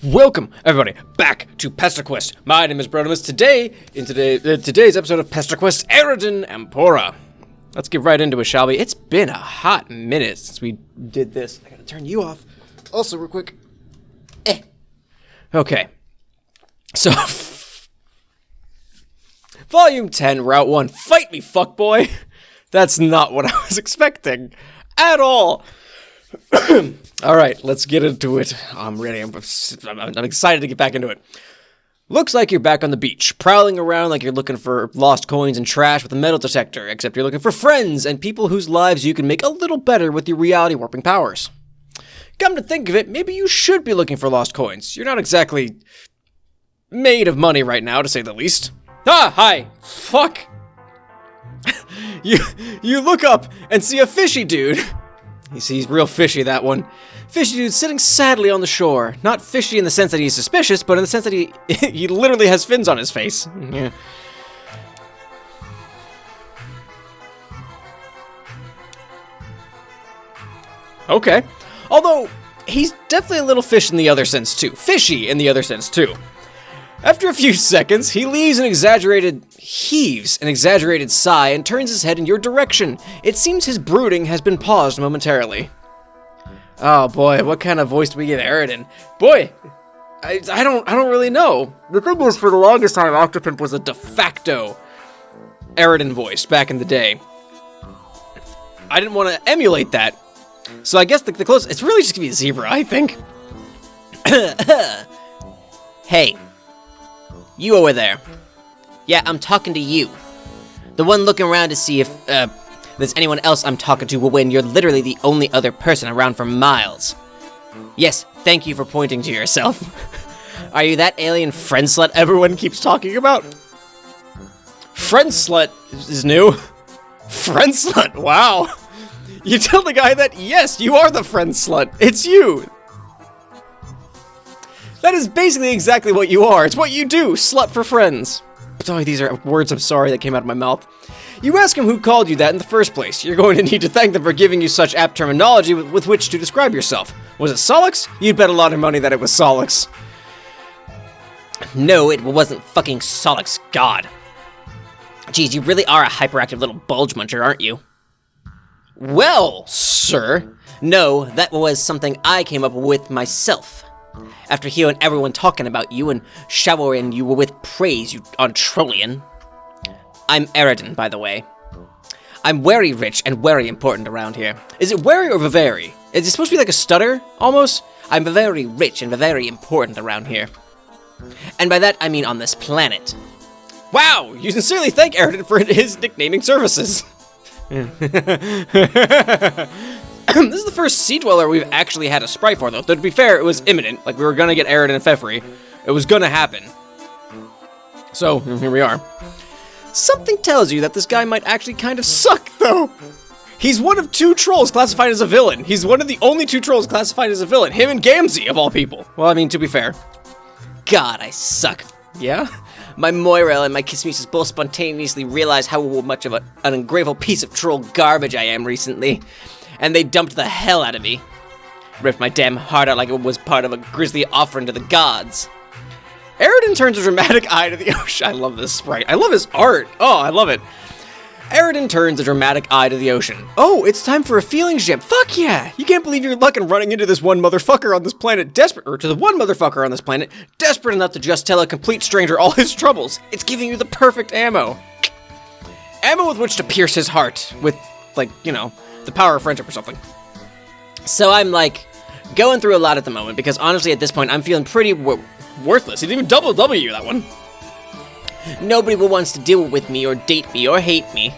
Welcome, everybody, back to Pesterquest. My name is Brodimus. Today, in today's episode of Pesterquest Eridan Ampora. Let's get right into it, shall we? It's been a hot minute since we did this. I gotta turn you off. Also, real quick. Okay. So, Volume 10, Route 1. Fight me, fuckboy! That's not what I was expecting. At all. Alright, let's get into it. I'm ready. I'm excited to get back into it. Looks like you're back on the beach, prowling around like you're looking for lost coins and trash with a metal detector, except you're looking for friends and people whose lives you can make a little better with your reality warping powers. Come to think of it, maybe you should be looking for lost coins. You're not exactly made of money right now, to say the least. Ah, hi! Fuck! You look up and see a fishy dude. You see, he's real fishy, that one. Fishy dude sitting sadly on the shore. Not fishy in the sense that he's suspicious, but in the sense that he literally has fins on his face. Yeah. Okay. Although, he's definitely a little fish in the other sense, too. Fishy in the other sense, too. After a few seconds, he heaves an exaggerated sigh and turns his head in your direction. It seems his brooding has been paused momentarily. Oh boy, what kind of voice do we give Eridan? Boy, I don't really know. The thing was, for the longest time, Octopimp was a de facto Eridan voice back in the day. I didn't want to emulate that, so I guess the closest, it's really just gonna be a zebra, I think. Hey. You over there. Yeah, I'm talking to you. The one looking around to see if, there's anyone else I'm talking to when you're literally the only other person around for miles. Yes, thank you for pointing to yourself. Are you that alien friend slut everyone keeps talking about? Friend slut is new. Friend slut, wow. You tell the guy that, yes, you are the friend slut. It's you. That is basically exactly what you are. It's what you do, slut for friends. Sorry, these are words I'm sorry that came out of my mouth. You ask him who called you that in the first place. You're going to need to thank them for giving you such apt terminology with which to describe yourself. Was it Solix? You'd bet a lot of money that it was Solix. No, it wasn't fucking Solix, God. Geez, you really are a hyperactive little bulge muncher, aren't you? Well, sir. No, that was something I came up with myself. After hearing everyone talking about you and showering you with praise, you Ontrollian. I'm Eridan, by the way. I'm very rich and very important around here. Is it very or very? Is it supposed to be like a stutter, almost? I'm very rich and very important around here. And by that, I mean on this planet. Wow! You sincerely thank Eridan for his nicknaming services. This is the first Sea Dweller we've actually had a sprite for, though. To be fair, it was imminent. Like, we were gonna get Eridan and Fefri. It was gonna happen. So, here we are. Something tells you that this guy might actually kind of suck, though. He's one of two trolls classified as a villain. He's one of the only two trolls classified as a villain. Him and Gamzee, of all people. Well, I mean, to be fair. God, I suck. Yeah? My Moirel and my Kismesis both spontaneously realized how much of an ungrateful piece of troll garbage I am recently. And they dumped the hell out of me. Ripped my damn heart out like it was part of a grisly offering to the gods. Eridan turns a dramatic eye to the ocean. I love this sprite. I love his art. Oh, I love it. Eridan turns a dramatic eye to the ocean. Oh, it's time for a feelings jam. Fuck yeah! You can't believe your luck in running into this one motherfucker on this planet desperate enough to just tell a complete stranger all his troubles. It's giving you the perfect ammo. Ammo with which to pierce his heart with, like, you know, the power of friendship or something. So I'm, like, going through a lot at the moment, because honestly at this point I'm feeling pretty worthless. He didn't even double W that one. Nobody will wants to deal with me or date me or hate me.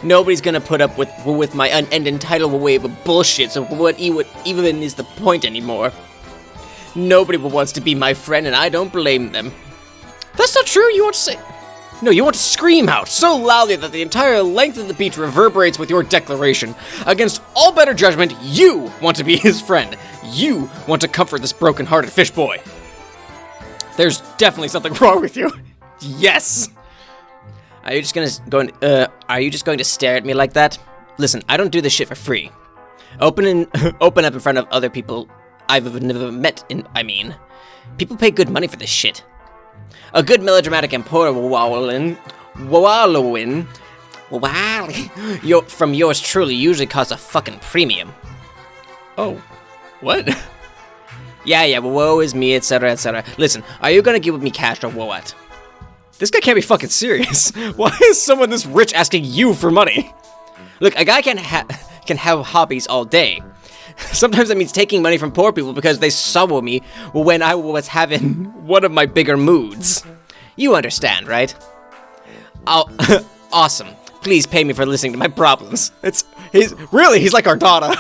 Nobody's gonna put up with my unending tidal wave of bullshit, so what even is the point anymore? Nobody will wants to be my friend, and I don't blame them. That's not true, you want to say... No, you want to scream out so loudly that the entire length of the beach reverberates with your declaration. Against all better judgment, you want to be his friend. You want to comfort this broken-hearted fish boy. There's definitely something wrong with you. Yes. Are you just going to stare at me like that? Listen, I don't do this shit for free. Open up in front of other people I've never met, People pay good money for this shit. A good melodramatic Ampora from yours truly usually costs a fucking premium. Oh, what? Yeah, woe is me, etc., etc. Listen, are you gonna give me cash or what? This guy can't be fucking serious. Why is someone this rich asking you for money? Look, a guy can have hobbies all day. Sometimes that means taking money from poor people because they saw me when I was having one of my bigger moods. You understand, right? Oh, awesome. Please pay me for listening to my problems. He's like our daughter.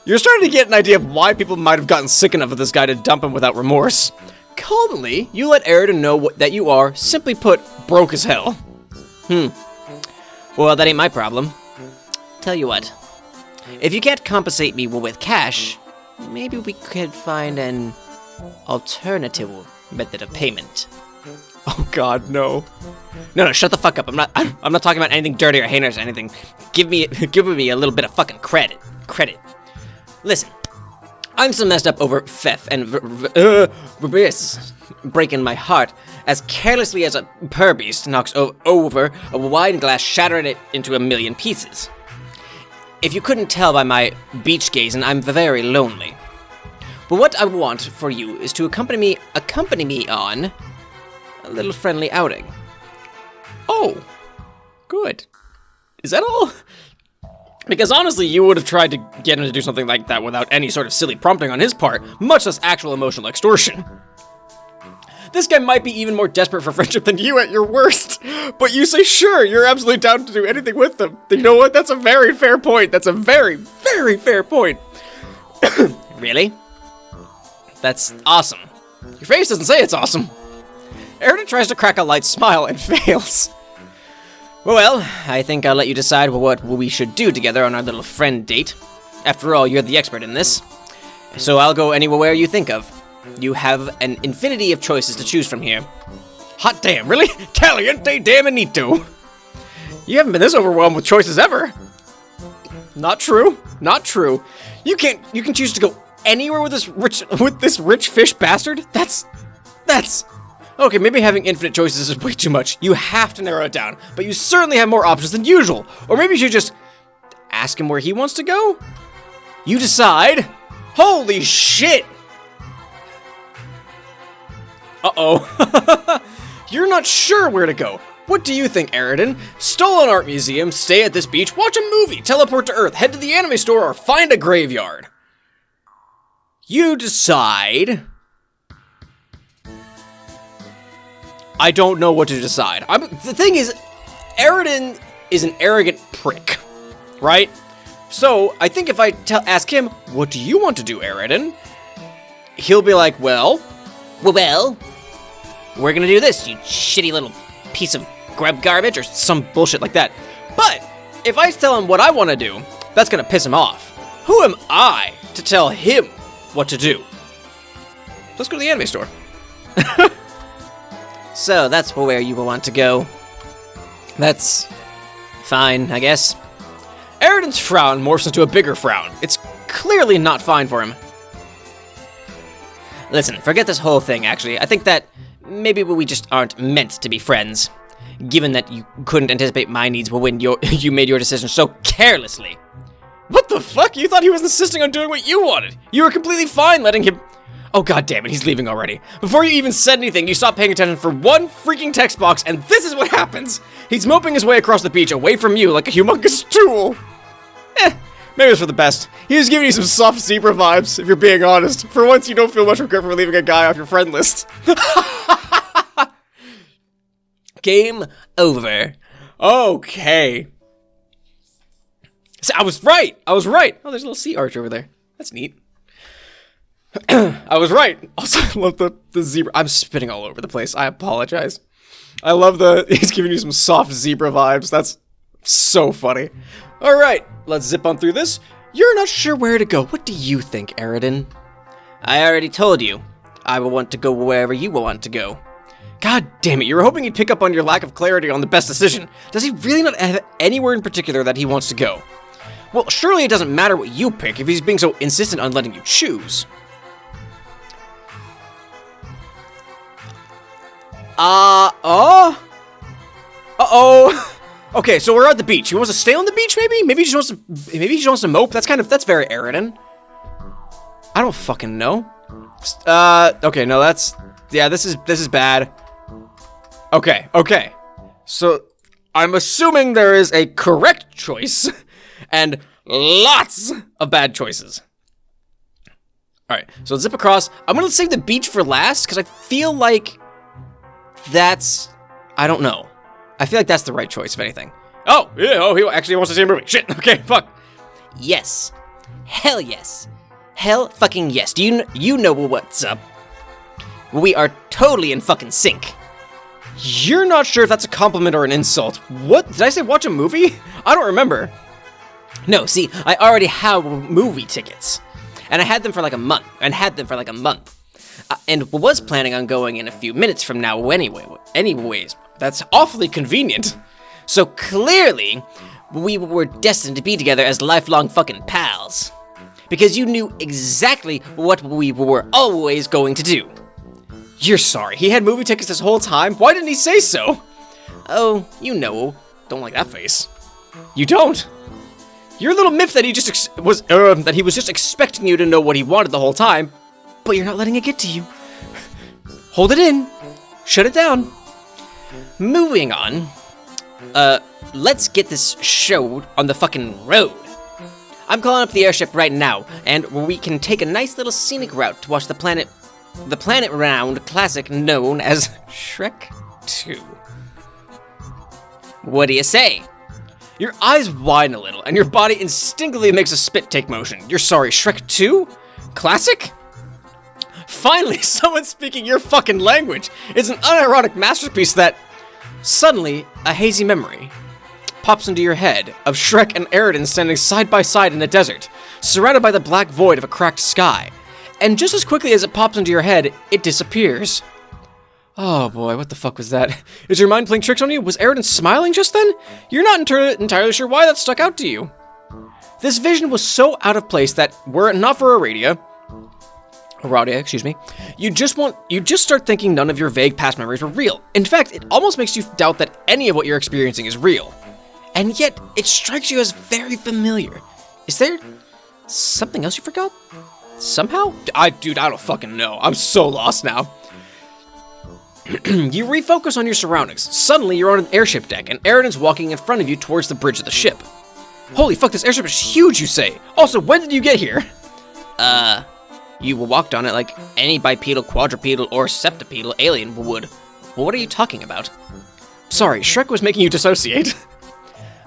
You're starting to get an idea of why people might have gotten sick enough of this guy to dump him without remorse. Calmly, you let Eridan know that you are, simply put, broke as hell. Well, that ain't my problem. Tell you what. If you can't compensate me with cash, maybe we could find an alternative method of payment. Oh god, no. No, shut the fuck up. I'm not talking about anything dirty or heinous or anything. Give me a little bit of fucking credit. Listen, I'm so messed up over theft and breaking my heart as carelessly as a purbeast knocks over a wine glass, shattering it into a million pieces. If you couldn't tell by my beach gazing, I'm very lonely. But what I want for you is to accompany me on a little friendly outing. Oh, good. Is that all? Because honestly, you would have tried to get him to do something like that without any sort of silly prompting on his part, much less actual emotional extortion. This guy might be even more desperate for friendship than you at your worst, but you say sure, you're absolutely down to do anything with them. You know what? That's a very fair point. That's a very, very fair point. Really? That's awesome. Your face doesn't say it's awesome. Eridan tries to crack a light smile and fails. Well, I think I'll let you decide what we should do together on our little friend date. After all, you're the expert in this. So I'll go anywhere you think of. You have an infinity of choices to choose from here. Hot damn, really? Caliente damanito. You haven't been this overwhelmed with choices ever. Not true. Not true. You can choose to go anywhere with this rich fish bastard? That's okay, maybe having infinite choices is way too much. You have to narrow it down, but you certainly have more options than usual. Or maybe you should just ask him where he wants to go? You decide. Holy shit! Uh-oh. You're not sure where to go. What do you think, Eridan? Stolen art museum, stay at this beach, watch a movie, teleport to Earth, head to the anime store, or find a graveyard? You decide. I don't know what to decide. The thing is, Eridan is an arrogant prick, right? So, I think if I ask him, what do you want to do, Eridan? He'll be like, well, we're gonna do this, you shitty little piece of garbage, or some bullshit like that. But, if I tell him what I want to do, that's gonna piss him off. Who am I to tell him what to do? Let's go to the anime store. So, that's where you will want to go. That's fine, I guess. Eridan's frown morphs into a bigger frown. It's clearly not fine for him. Listen, forget this whole thing, actually. I think that maybe we just aren't meant to be friends. Given that you couldn't anticipate my needs when you made your decision so carelessly. What the fuck? You thought he was insisting on doing what you wanted. You were completely fine letting him... Oh god damn it, he's leaving already. Before you even said anything, you stopped paying attention for one freaking text box, and this is what happens. He's moping his way across the beach away from you like a humongous tool. Maybe it's for the best. He was giving you some soft zebra vibes, if you're being honest. For once, you don't feel much regret for leaving a guy off your friend list. Game over. Okay. So I was right. Oh, there's a little sea arch over there. That's neat. I was right. Also, I love the zebra. I'm spitting all over the place. I apologize. I love he's giving you some soft zebra vibes. That's so funny. All right, let's zip on through this. You're not sure where to go. What do you think, Eridan? I already told you. I will want to go wherever you will want to go. God damn it, you were hoping he'd pick up on your lack of clarity on the best decision. Does he really not have anywhere in particular that he wants to go? Well, surely it doesn't matter what you pick if he's being so insistent on letting you choose. Uh-oh. Okay, so we're at the beach. He wants to stay on the beach, maybe? Maybe he just wants to mope. That's very Eridan. I don't fucking know. Okay, no, this is bad. Okay. So, I'm assuming there is a correct choice and lots of bad choices. Alright, so zip across. I'm gonna save the beach for last, because I feel like that's... I don't know. I feel like that's the right choice, if anything. Oh, yeah, he actually wants to see a movie. Shit, okay, fuck. Yes. Hell yes. Hell fucking yes. Do you know what's up? We are totally in fucking sync. You're not sure if that's a compliment or an insult. What? Did I say watch a movie? I don't remember. No, see, I already have movie tickets. And I had them for like a month. And was planning on going in a few minutes from now anyways. That's awfully convenient. So clearly, we were destined to be together as lifelong fucking pals. Because you knew exactly what we were always going to do. You're sorry, he had movie tickets this whole time? Why didn't he say so? Oh, you know, don't like that face. You don't? You're a little miffed that he was just expecting you to know what he wanted the whole time, but you're not letting it get to you. Hold it in. Shut it down. Moving on. Let's get this show on the fucking road. I'm calling up the airship right now, and we can take a nice little scenic route to watch the planet round classic known as Shrek 2. What do you say? Your eyes widen a little, and your body instinctively makes a spit take motion. You're sorry, Shrek 2? Classic? Finally, someone speaking your fucking language. It's an unironic masterpiece that, suddenly, a hazy memory pops into your head of Shrek and Eridan standing side by side in the desert, surrounded by the black void of a cracked sky. And just as quickly as it pops into your head, it disappears. Oh boy, what the fuck was that? Is your mind playing tricks on you? Was Eridan smiling just then? You're not entirely sure why that stuck out to you. This vision was so out of place that, were it not for Aradia, you just start thinking none of your vague past memories were real. In fact, it almost makes you doubt that any of what you're experiencing is real. And yet, it strikes you as very familiar. Is there something else you forgot? Somehow? Dude, I don't fucking know. I'm so lost now. You refocus on your surroundings. Suddenly, you're on an airship deck, and Eridan's walking in front of you towards the bridge of the ship. Holy fuck, this airship is huge, you say. Also, when did you get here? You walked on it like any bipedal, quadrupedal, or septipedal alien would. What are you talking about? Sorry, Shrek was making you dissociate.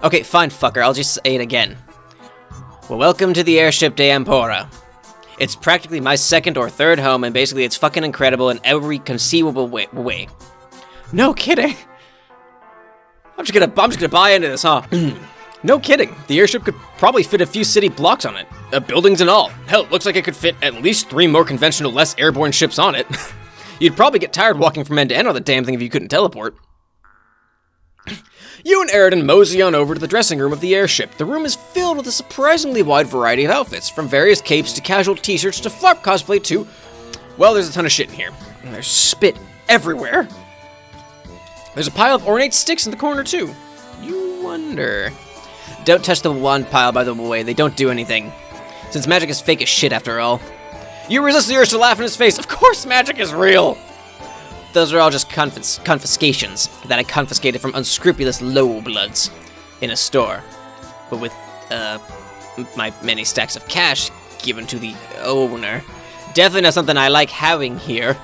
Okay, fine, fucker, I'll just say it again. Well, welcome to the airship de Ampora. It's practically my second or third home, and basically it's fucking incredible in every conceivable way. No kidding. I'm just gonna buy into this, huh? No kidding. The airship could probably fit a few city blocks on it. Buildings and all. Hell, it looks like it could fit at least 3 more conventional, less airborne ships on it. You'd probably get tired walking from end to end on the damn thing if you couldn't teleport. You and Eridan mosey on over to the dressing room of the airship. The room is filled with a surprisingly wide variety of outfits, from various capes to casual t-shirts to flarp cosplay to... Well, there's a ton of shit in here. And there's spit everywhere. There's a pile of ornate sticks in the corner, too. You wonder... Don't touch the wand pile, by the way. They don't do anything. Since magic is fake as shit, after all. You resist the urge to laugh in his face. Of course magic is real! Those are all just confiscations that I confiscated from unscrupulous low-bloods in a store. But with, my many stacks of cash given to the owner. Definitely not something I like having here.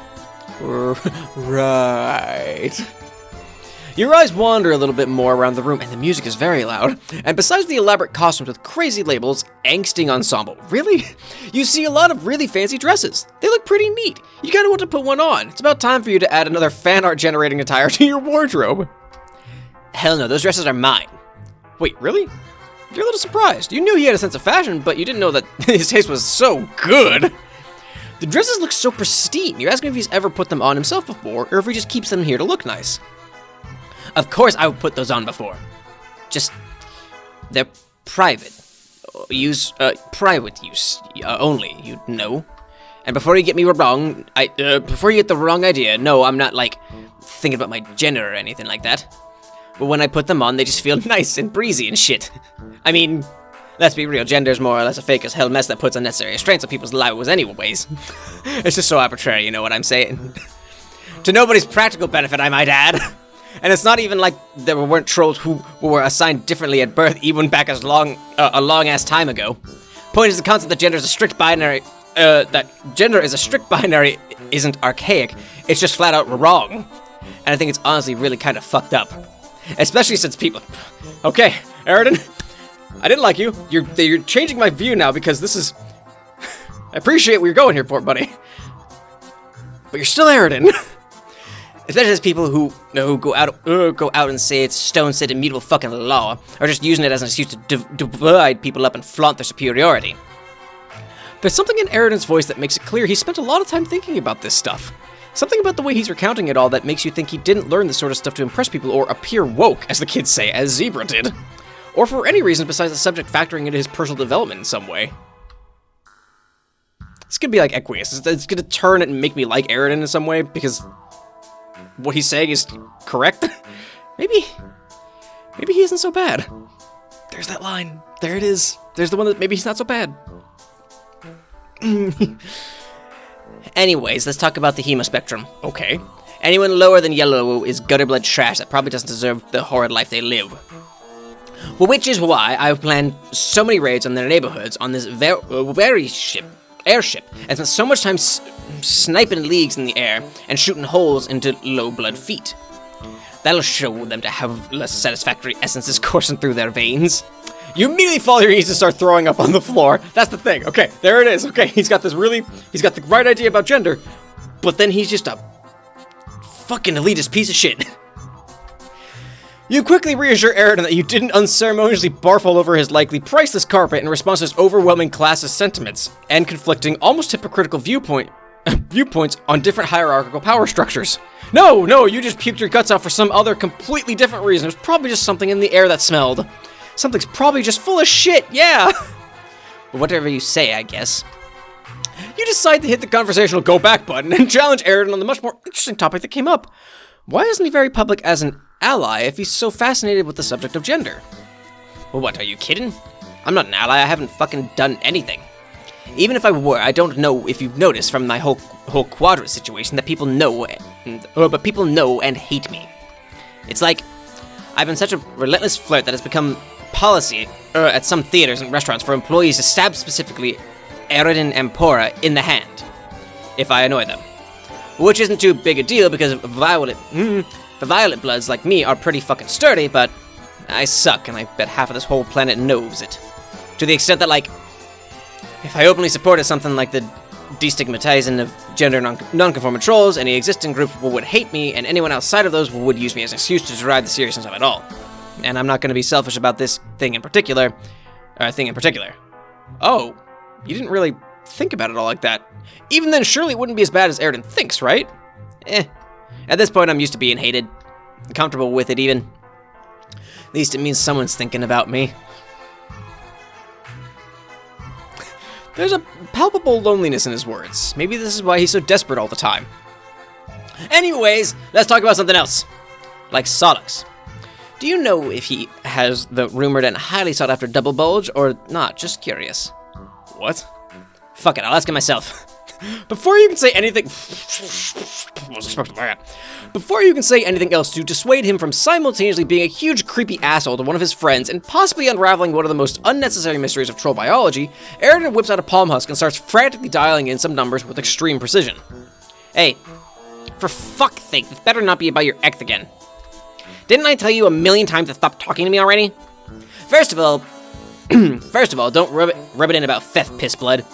Right. Your eyes wander a little bit more around the room, and the music is very loud. And besides the elaborate costumes with crazy labels, angsting ensemble. Really? You see a lot of really fancy dresses. They look pretty neat. You kind of want to put one on. It's about time for you to add another fan art generating attire to your wardrobe. Hell no, those dresses are mine. Wait, really? You're a little surprised. You knew he had a sense of fashion, but you didn't know that his taste was so good. The dresses look so pristine. You're asking if he's ever put them on himself before, or if he just keeps them here to look nice. Of course I would put those on before. Just, they're private. Private use only, you know. And before you get me wrong, before you get the wrong idea, no, I'm not, like, thinking about my gender or anything like that. But when I put them on, they just feel nice and breezy and shit. I mean, let's be real, gender's more or less a fake as hell mess that puts unnecessary restraints on people's lives anyways. It's just so arbitrary, you know what I'm saying? To nobody's practical benefit, I might add. And it's not even like there weren't trolls who were assigned differently at birth, even back as a long-ass time ago. Point is, the concept that gender is a strict binary, isn't archaic. It's just flat out wrong. And I think it's honestly really kind of fucked up. Especially since people... Okay, Eridan, I didn't like you. You're changing my view now because this is... I appreciate what you're going here for, buddy. But you're still Eridan. Especially as people who go out and say it's stone-set immutable fucking law, are just using it as an excuse to divide people up and flaunt their superiority. There's something in Eridan's voice that makes it clear he spent a lot of time thinking about this stuff. Something about the way he's recounting it all that makes you think he didn't learn this sort of stuff to impress people or appear woke, as the kids say, as Zebra did. Or for any reason besides the subject factoring into his personal development in some way. It's gonna be like Equius. It's gonna turn it and make me like Eridan in some way, because what he's saying is correct. Maybe he isn't so bad. There's that line. There it is. There's the one that maybe he's not so bad. Anyways, let's talk about the hemo spectrum. Okay. Anyone lower than yellow is gutter blood trash that probably doesn't deserve the horrid life they live. Well, which is why I've planned so many raids on their neighborhoods on this airship, and spent so much time sniping leagues in the air and shooting holes into low blood feet. That'll show them to have less satisfactory essences coursing through their veins. You immediately fall to your knees and start throwing up on the floor. That's the thing. Okay, there it is. Okay, he's got the right idea about gender, but then he's just a fucking elitist piece of shit. You quickly reassure Eridan that you didn't unceremoniously barf all over his likely priceless carpet in response to his overwhelming classist sentiments and conflicting, almost hypocritical viewpoints on different hierarchical power structures. No, you just puked your guts out for some other completely different reason. It was probably just something in the air that smelled. Something's probably just full of shit, yeah! But whatever you say, I guess. You decide to hit the conversational go back button and challenge Eridan on the much more interesting topic that came up. Why isn't he very public as an ally if he's so fascinated with the subject of gender? Well, what, are you kidding? I'm not an ally, I haven't fucking done anything. Even if I were, I don't know if you've noticed from my whole quadrant situation that people know and hate me. It's like, I've been such a relentless flirt that it's become policy at some theaters and restaurants for employees to stab specifically Eridan Ampora in the hand if I annoy them. Which isn't too big a deal because the violet bloods like me are pretty fucking sturdy, but I suck and I bet half of this whole planet knows it. To the extent that, like, if I openly supported something like the destigmatizing of gender non-conforming trolls, any existing group would hate me, and anyone outside of those would use me as an excuse to derive the seriousness of it all. And I'm not going to be selfish about this thing in particular. Oh, you didn't really think about it all like that. Even then, surely it wouldn't be as bad as Eridan thinks, right? At this point, I'm used to being hated. Comfortable with it, even. At least it means someone's thinking about me. There's a palpable loneliness in his words. Maybe this is why he's so desperate all the time. Anyways, let's talk about something else. Like Solix. Do you know if he has the rumored and highly sought after double bulge or not? Just curious. What? Fuck it, I'll ask him myself. Before you can say anything... Before you can say anything else to dissuade him from simultaneously being a huge creepy asshole to one of his friends and possibly unraveling one of the most unnecessary mysteries of troll biology, Eridan whips out a palm husk and starts frantically dialing in some numbers with extreme precision. Hey, for fuck's sake, this better not be about your ex again. Didn't I tell you 1,000,000 times to stop talking to me already? First of all, don't rub it in about Feth piss blood.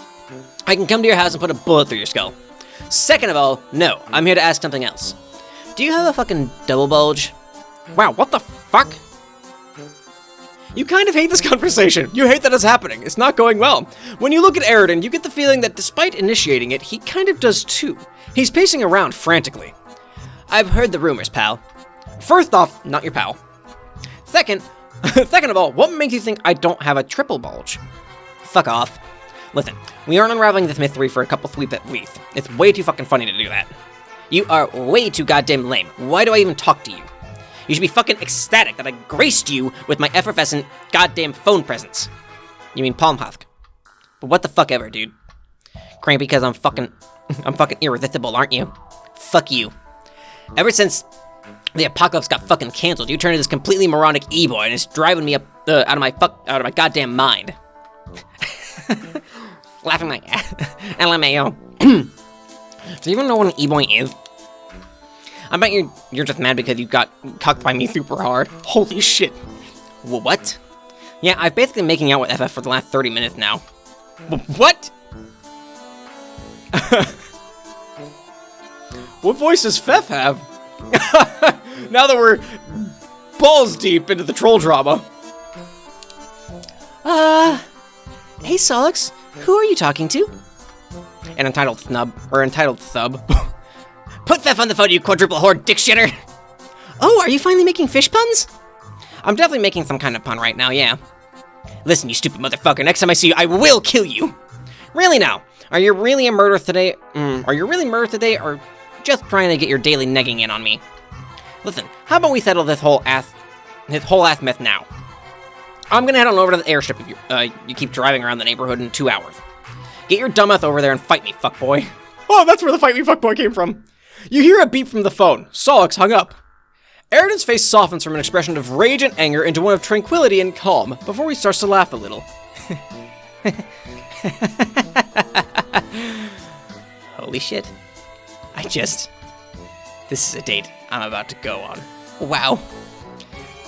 I can come to your house and put a bullet through your skull. Second of all, no, I'm here to ask something else. Do you have a fucking double bulge? Wow, what the fuck? You kind of hate this conversation. You hate that it's happening. It's not going well. When you look at Eridan, you get the feeling that despite initiating it, he kind of does too. He's pacing around frantically. I've heard the rumors, pal. First off, not your pal. Second of all, what makes you think I don't have a triple bulge? Fuck off. Listen, we aren't unraveling this mystery for a couple sweeps at least. It's way too fucking funny to do that. You are way too goddamn lame. Why do I even talk to you? You should be fucking ecstatic that I graced you with my effervescent goddamn phone presence. You mean palm husk. But what the fuck ever, dude. Crank because I'm fucking irresistible, aren't you? Fuck you. Ever since the apocalypse got fucking canceled, you turned into this completely moronic e-boy, and it's driving me up out of my goddamn mind. Laughing my ass. LMAO. Do you even know what an e-boy is? I bet you're just mad because you got cucked by me super hard. Holy shit. What? Yeah, I've basically been making out with FF for the last 30 minutes now. What? What voice does Fef have? Now that we're balls deep into the troll drama. Hey Solix, who are you talking to? An entitled snub, or entitled sub. Put Fef on the phone, you quadruple whore dick shitter! Oh, are you finally making fish puns? I'm definitely making some kind of pun right now, yeah. Listen, you stupid motherfucker, next time I see you, I will kill you! Really now, are you really a murderer today? Are you really murdered today, or just trying to get your daily negging in on me? Listen, how about we settle this whole ass mess now? I'm gonna head on over to the airship if you keep driving around the neighborhood in 2 hours. Get your dumbass over there and fight me, fuckboy. Oh, that's where the fight me, fuckboy came from. You hear a beep from the phone. Solix hung up. Eridan's face softens from an expression of rage and anger into one of tranquility and calm before he starts to laugh a little. Holy shit. This is a date I'm about to go on. Wow.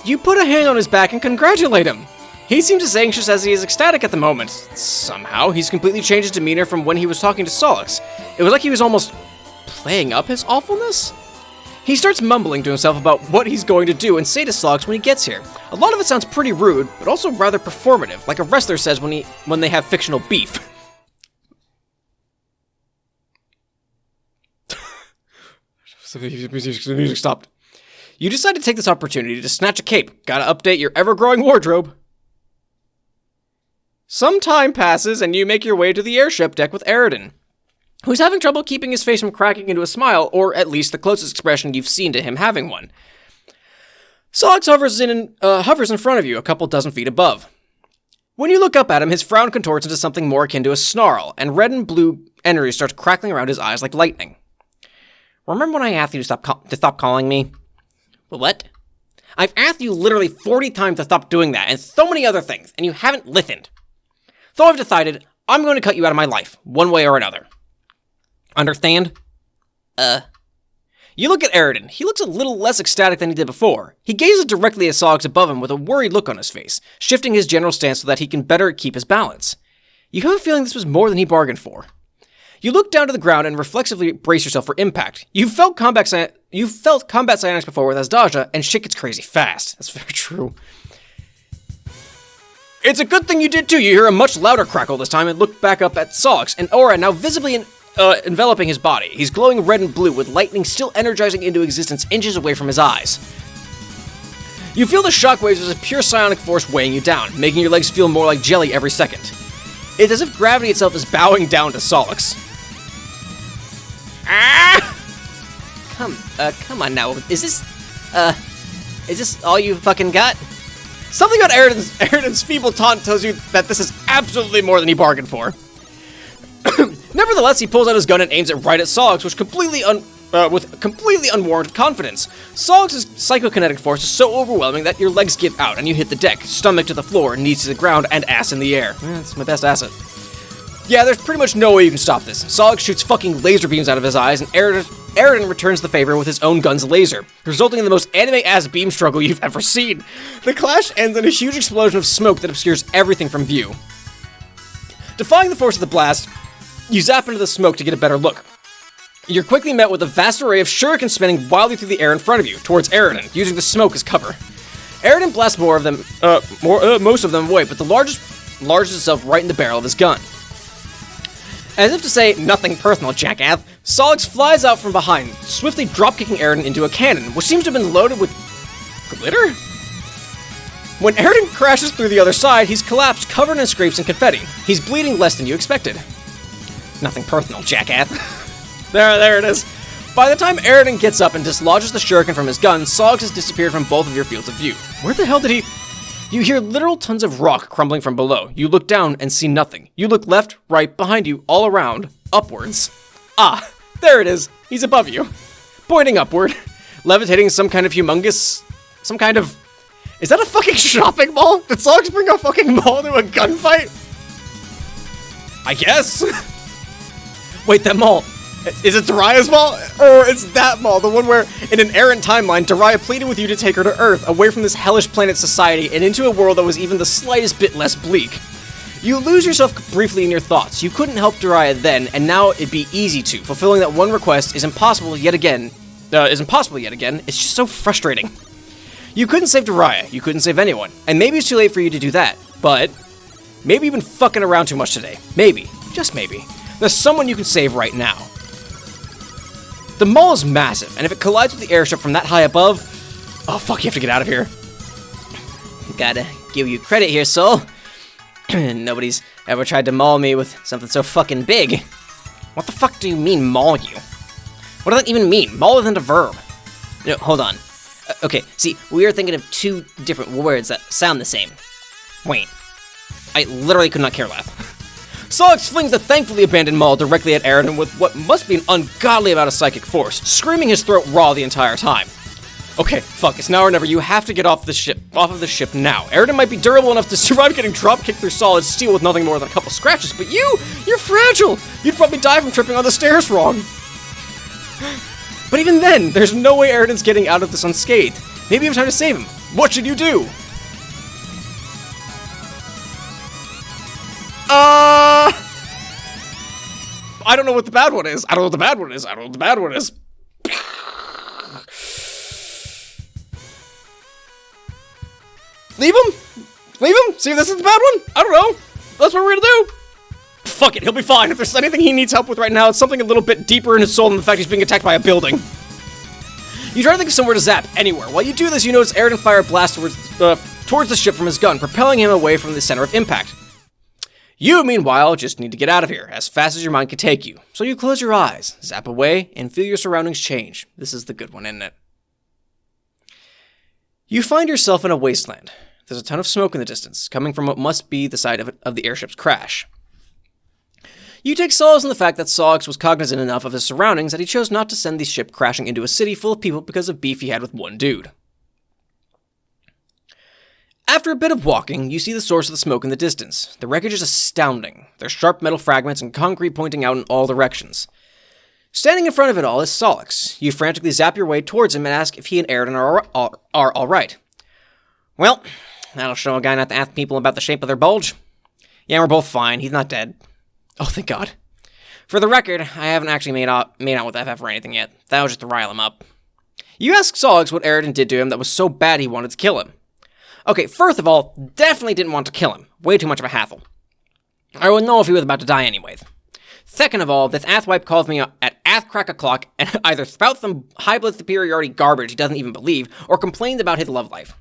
You put a hand on his back and congratulate him. He seems as anxious as he is ecstatic at the moment. Somehow, he's completely changed his demeanor from when he was talking to Solix. It was like he was almost playing up his awfulness? He starts mumbling to himself about what he's going to do and say to Solix when he gets here. A lot of it sounds pretty rude, but also rather performative, like a wrestler says when they have fictional beef. The music stopped. You decide to take this opportunity to snatch a cape. Gotta update your ever-growing wardrobe. Some time passes, and you make your way to the airship deck with Eridan, who's having trouble keeping his face from cracking into a smile, or at least the closest expression you've seen to him having one. Solix hovers in front of you, a couple dozen feet above. When you look up at him, his frown contorts into something more akin to a snarl, and red and blue energy starts crackling around his eyes like lightning. Remember when I asked you to stop calling me? What? I've asked you literally 40 times to stop doing that, and so many other things, and you haven't listened. So I've decided I'm going to cut you out of my life, one way or another. Understand? You look at Eridan. He looks a little less ecstatic than he did before. He gazes directly at Solix above him with a worried look on his face, shifting his general stance so that he can better keep his balance. You have a feeling this was more than he bargained for. You look down to the ground and reflexively brace yourself for impact. You've felt combat psionics before with Asdaja, and shit gets crazy fast. That's very true. It's a good thing you did too. You hear a much louder crackle this time and look back up at Solix, an aura now visibly enveloping his body. He's glowing red and blue with lightning still energizing into existence inches away from his eyes. You feel the shockwaves as a pure psionic force weighing you down, making your legs feel more like jelly every second. It's as if gravity itself is bowing down to Solix. Ah! Come on now. Is this all you fucking got? Something about Eridan's feeble taunt tells you that this is absolutely more than he bargained for. Nevertheless, he pulls out his gun and aims it right at Solix, with completely unwarranted confidence. Solix's psychokinetic force is so overwhelming that your legs give out and you hit the deck, stomach to the floor, knees to the ground, and ass in the air. That's my best asset. Yeah, there's pretty much no way you can stop this. Solix shoots fucking laser beams out of his eyes, and Eridan returns the favor with his own gun's laser, resulting in the most anime-ass beam struggle you've ever seen. The clash ends in a huge explosion of smoke that obscures everything from view. Defying the force of the blast, you zap into the smoke to get a better look. You're quickly met with a vast array of shurikens spinning wildly through the air in front of you, towards Eridan, using the smoke as cover. Eridan blasts most of them away, but the largest lodges itself right in the barrel of his gun. As if to say, nothing personal, jackass, Solix flies out from behind, swiftly drop-kicking Eridan into a cannon, which seems to have been loaded with glitter? When Eridan crashes through the other side, he's collapsed, covered in scrapes and confetti. He's bleeding less than you expected. Nothing personal, jackass. There it is. By the time Eridan gets up and dislodges the shuriken from his gun, Solix has disappeared from both of your fields of view. Where the hell did he... You hear literal tons of rock crumbling from below. You look down and see nothing. You look left, right, behind you, all around, upwards. Ah, there it is. He's above you. Pointing upward. Levitating some kind of humongous... Some kind of... Is that a fucking shopping mall? Did Solix bring a fucking mall to a gunfight? I guess. Wait, that mall. Is it Daria's mall? Or it's that mall, the one where, in an errant timeline, Daria pleaded with you to take her to Earth, away from this hellish planet society, and into a world that was even the slightest bit less bleak. You lose yourself briefly in your thoughts. You couldn't help Daria then, and now it'd be easy to. Fulfilling that one request is impossible yet again. It's just so frustrating. You couldn't save Daria. You couldn't save anyone. And maybe it's too late for you to do that. But maybe you've been fucking around too much today. Maybe. Just maybe. There's someone you can save right now. The mall is massive, and if it collides with the airship from that high above... Oh, fuck, you have to get out of here. Gotta give you credit here, Soul. Nobody's ever tried to maul me with something so fucking big. What the fuck do you mean, maul you? What does that even mean? Maul isn't a verb. No, hold on. Okay, see, we are thinking of two different words that sound the same. Wait. I literally could not care less. Solix flings the thankfully abandoned maul directly at Eridan with what must be an ungodly amount of psychic force, screaming his throat raw the entire time. Okay, fuck, it's now or never. You have to get off of the ship now. Eridan might be durable enough to survive getting drop-kicked through solid steel with nothing more than a couple scratches, but you're fragile! You'd probably die from tripping on the stairs wrong. But even then, there's no way Eridan's getting out of this unscathed. Maybe you have time to save him. What should you do? I don't know what the bad one is. I don't know what the bad one is. I don't know what the bad one is. Leave him? Leave him? See if this is the bad one? I don't know. That's what we're gonna do. Fuck it, he'll be fine. If there's anything he needs help with right now, it's something a little bit deeper in his soul than the fact he's being attacked by a building. You try to think of somewhere to zap anywhere. While you do this, you notice Eridan fire a blast towards the ship from his gun, propelling him away from the center of impact. You, meanwhile, just need to get out of here, as fast as your mind can take you. So you close your eyes, zap away, and feel your surroundings change. This is the good one, isn't it? You find yourself in a wasteland. There's a ton of smoke in the distance, coming from what must be the site of the airship's crash. You take solace in the fact that Solix was cognizant enough of his surroundings that he chose not to send the ship crashing into a city full of people because of beef he had with one dude. After a bit of walking, you see the source of the smoke in the distance. The wreckage is astounding. There's sharp metal fragments and concrete pointing out in all directions. Standing in front of it all is Solix. You frantically zap your way towards him and ask if he and Eridan are all right. Well, that'll show a guy not to ask people about the shape of their bulge. Yeah, we're both fine. He's not dead. Oh, thank God. For the record, I haven't actually made out with FF or anything yet. That was just to rile him up. You ask Solix what Eridan did to him that was so bad he wanted to kill him. Okay, first of all, definitely didn't want to kill him. Way too much of a hassle. I would know if he was about to die anyways. Second of all, this asswipe calls me at ass-crack-a-clock and either spouts some high-blood superiority garbage he doesn't even believe, or complains about his love life.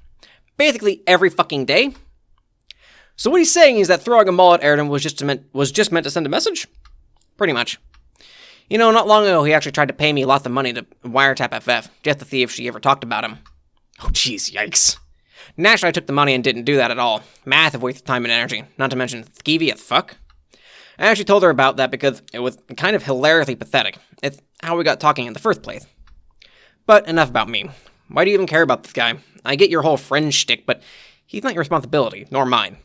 Basically, every fucking day. So what he's saying is that throwing a maul at Eridan was just meant to send a message? Pretty much. You know, not long ago, he actually tried to pay me lots of money to wiretap FF, just to see if she ever talked about him. Oh, jeez, yikes. Naturally, I took the money and didn't do that at all. Massive waste of time and energy, not to mention skeevy as fuck. I actually told her about that because it was kind of hilariously pathetic. It's how we got talking in the first place. But enough about me. Why do you even care about this guy? I get your whole friend shtick, but he's not your responsibility, nor mine.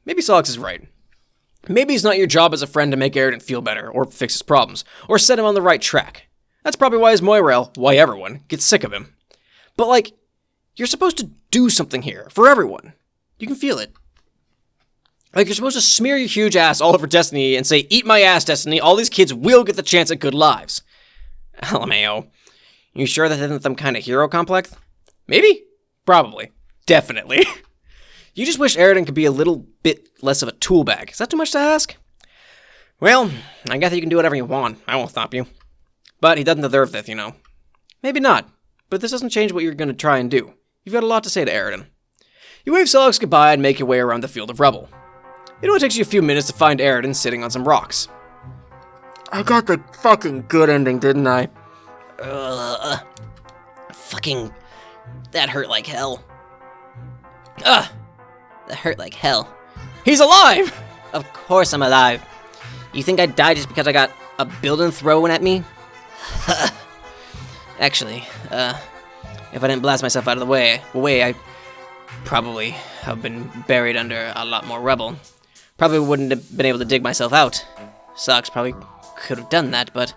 Maybe Solix is right. Maybe it's not your job as a friend to make Eridan feel better, or fix his problems, or set him on the right track. That's probably why his Moirail, why everyone, gets sick of him. But like, you're supposed to do something here, for everyone. You can feel it. Like, you're supposed to smear your huge ass all over Destiny and say, eat my ass, Destiny, all these kids will get the chance at good lives. LMAO. You sure that isn't some kind of hero complex? Maybe? Probably. Definitely. You just wish Eridan could be a little bit less of a tool bag. Is that too much to ask? Well, I guess you can do whatever you want. I won't stop you. But he doesn't deserve this, you know. Maybe not. But this doesn't change what you're going to try and do. You've got a lot to say to Eridan. You wave Solix goodbye and make your way around the field of rubble. It only takes you a few minutes to find Eridan sitting on some rocks. I got the fucking good ending, didn't I? Fucking... That hurt like hell. Ugh! That hurt like hell. He's alive! Of course I'm alive. You think I died just because I got a building thrown at me? Actually, if I didn't blast myself out of the way, I probably have been buried under a lot more rubble. Probably wouldn't have been able to dig myself out. Socks probably could have done that, but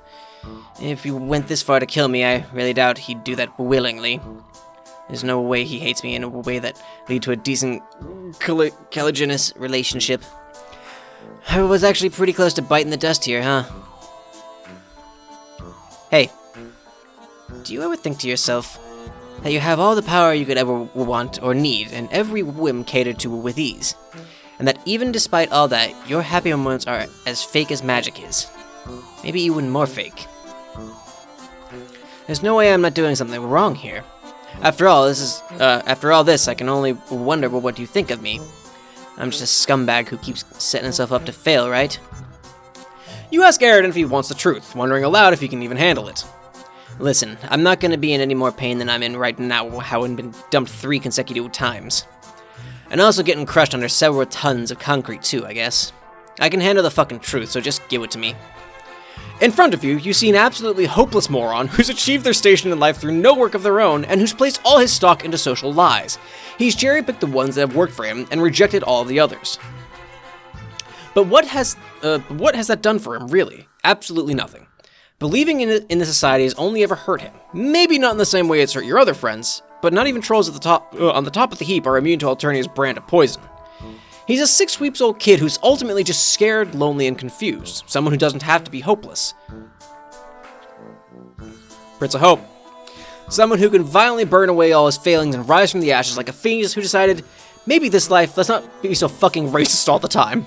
if he went this far to kill me, I really doubt he'd do that willingly. There's no way he hates me in a way that lead to a decent collagenous relationship. I was actually pretty close to biting the dust here, huh? Hey, do you ever think to yourself that you have all the power you could ever want or need, and every whim catered to with ease? And that even despite all that, your happy moments are as fake as magic is. Maybe even more fake. There's no way I'm not doing something wrong here. After all this, I can only wonder what you think of me. I'm just a scumbag who keeps setting himself up to fail, right? You ask Eridan if he wants the truth, wondering aloud if he can even handle it. Listen, I'm not gonna be in any more pain than I'm in right now, having been dumped 3 consecutive times. And also getting crushed under several tons of concrete too, I guess. I can handle the fucking truth, so just give it to me. In front of you, you see an absolutely hopeless moron who's achieved their station in life through no work of their own and who's placed all his stock into social lies. He's cherry-picked the ones that have worked for him and rejected all of the others. But what has that done for him, really? Absolutely nothing. Believing in the society has only ever hurt him. Maybe not in the same way it's hurt your other friends, but not even trolls at the top on the top of the heap are immune to Alternative's brand of poison. He's a 6 weeks old kid who's ultimately just scared, lonely, and confused. Someone who doesn't have to be hopeless. Prince of Hope. Someone who can violently burn away all his failings and rise from the ashes like a phoenix who decided, maybe this life, let's not be so fucking racist all the time.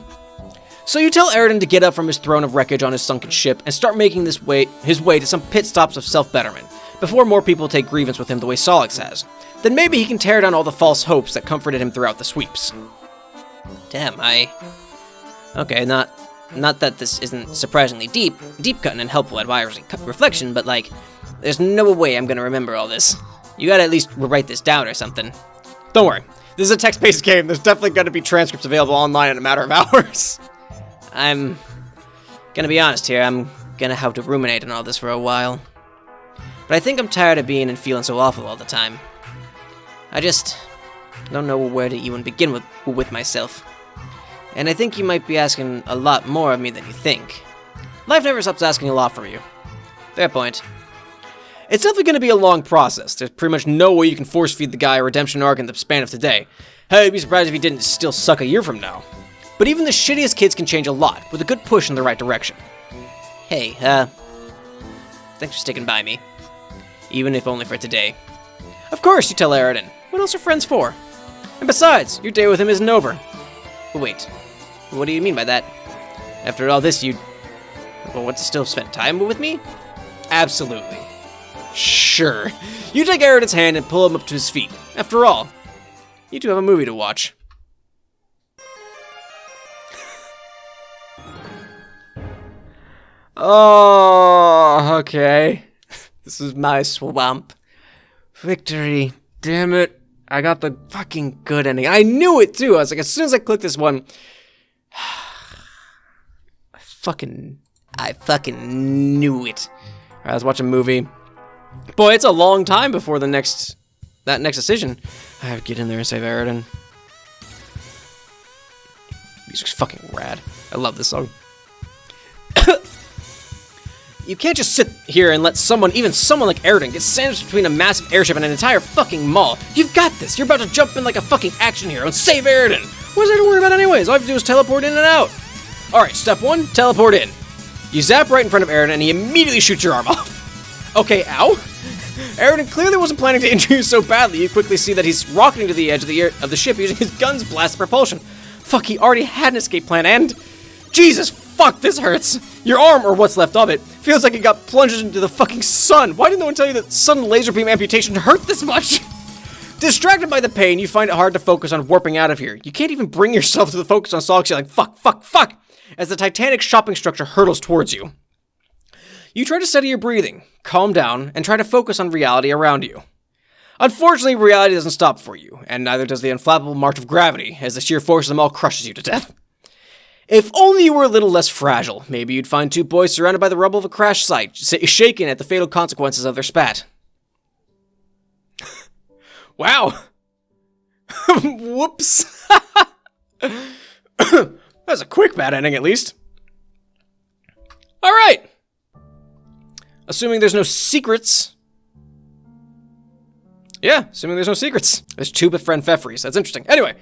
So you tell Eridan to get up from his throne of wreckage on his sunken ship and start making his way to some pit stops of self-betterment, before more people take grievance with him the way Solix has. Then maybe he can tear down all the false hopes that comforted him throughout the sweeps. Damn, okay, not that this isn't surprisingly deep-cutting and helpful advisory reflection, but like, there's no way I'm gonna remember all this. You gotta at least write this down or something. Don't worry, this is a text-based game. There's definitely gonna be transcripts available online in a matter of hours. I'm gonna be honest here, I'm gonna have to ruminate on all this for a while. But I think I'm tired of being and feeling so awful all the time. I just don't know where to even begin with myself. And I think you might be asking a lot more of me than you think. Life never stops asking a lot from you. Fair point. It's definitely going to be a long process. There's pretty much no way you can force-feed the guy a redemption arc in the span of today. Hey, I'd be surprised if he didn't still suck a year from now. But even the shittiest kids can change a lot, with a good push in the right direction. Hey, thanks for sticking by me. Even if only for today. Of course, you tell Eridan. What else are friends for? And besides, your day with him isn't over. But wait, what do you mean by that? After all this, want to still spend time with me? Absolutely. Sure. You take Eridan's hand and pull him up to his feet. After all, you two have a movie to watch. Oh, okay. This is my swwamp. Victory. Damn it. I got the fucking good ending. I knew it too. I was like, as soon as I clicked this one, I fucking knew it. Alright, let's watch a movie. Boy, it's a long time before that next decision. I have to get in there and save Eridan. Music's fucking rad. I love this song. You can't just sit here and let even someone like Eridan, get sandwiched between a massive airship and an entire fucking mall. You've got this. You're about to jump in like a fucking action hero and save Eridan. What is there to worry about anyways? All I have to do is teleport in and out. Alright, step 1, teleport in. You zap right in front of Eridan and he immediately shoots your arm off. Okay, ow. Eridan clearly wasn't planning to injure you so badly. You quickly see that he's rocketing to the edge of the ship using his gun's blast propulsion. Fuck, he already had an escape plan and... Jesus, fuck, this hurts. Your arm, or what's left of it, feels like it got plunged into the fucking sun. Why didn't no one tell you that sudden laser beam amputation hurt this much? Distracted by the pain, you find it hard to focus on warping out of here. You can't even bring yourself to the focus on Solix. You're like, fuck, as the Titanic shopping structure hurtles towards you. you try to steady your breathing, calm down, and try to focus on reality around you. Unfortunately, reality doesn't stop for you, and neither does the unflappable march of gravity, as the sheer force of them all crushes you to death. If only you were a little less fragile, maybe you'd find two boys surrounded by the rubble of a crash site, shaken at the fatal consequences of their spat. Wow. Whoops. That's a quick bad ending, at least. Alright. Assuming there's no secrets. Yeah, assuming there's no secrets. There's two befriend Feffries. That's interesting. Anyway.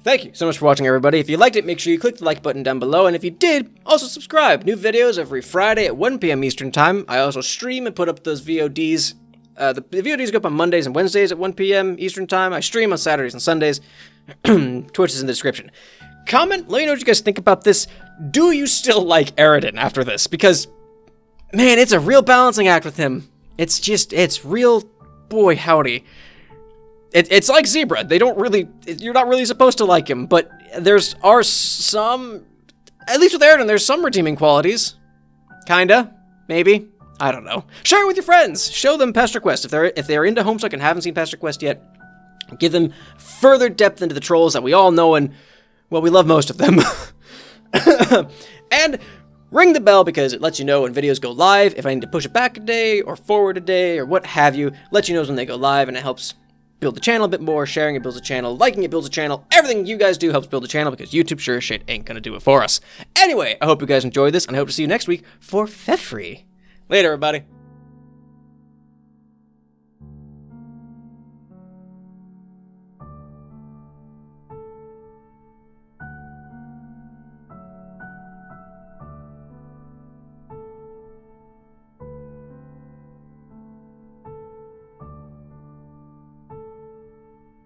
Thank you so much for watching, everybody. If you liked it, make sure you click the like button down below. And if you did, also subscribe. New videos every Friday at 1 p.m. Eastern Time. I also stream and put up those VODs. The VODs go up on Mondays and Wednesdays at 1 p.m. Eastern Time. I stream on Saturdays and Sundays. Twitch is in the description. Comment, let me know what you guys think about this. Do you still like Eridan after this? Because, man, it's a real balancing act with him. It's real, boy howdy. It's like Zebra. They don't really, you're not really supposed to like him, but are some, at least with Eridan, there's some redeeming qualities. Kinda, maybe. I don't know. Share it with your friends. Show them Pesterquest. If they're into Homestuck and haven't seen Pesterquest yet, give them further depth into the trolls that we all know and, well, we love most of them. And ring the bell because it lets you know when videos go live. If I need to push it back a day or forward a day or what have you, let you know when they go live, and it helps build the channel a bit more. Sharing it builds a channel. Liking it builds a channel. Everything you guys do helps build a channel because YouTube sure as shit ain't gonna do it for us. Anyway, I hope you guys enjoyed this, and I hope to see you next week for Feffree. Later, everybody.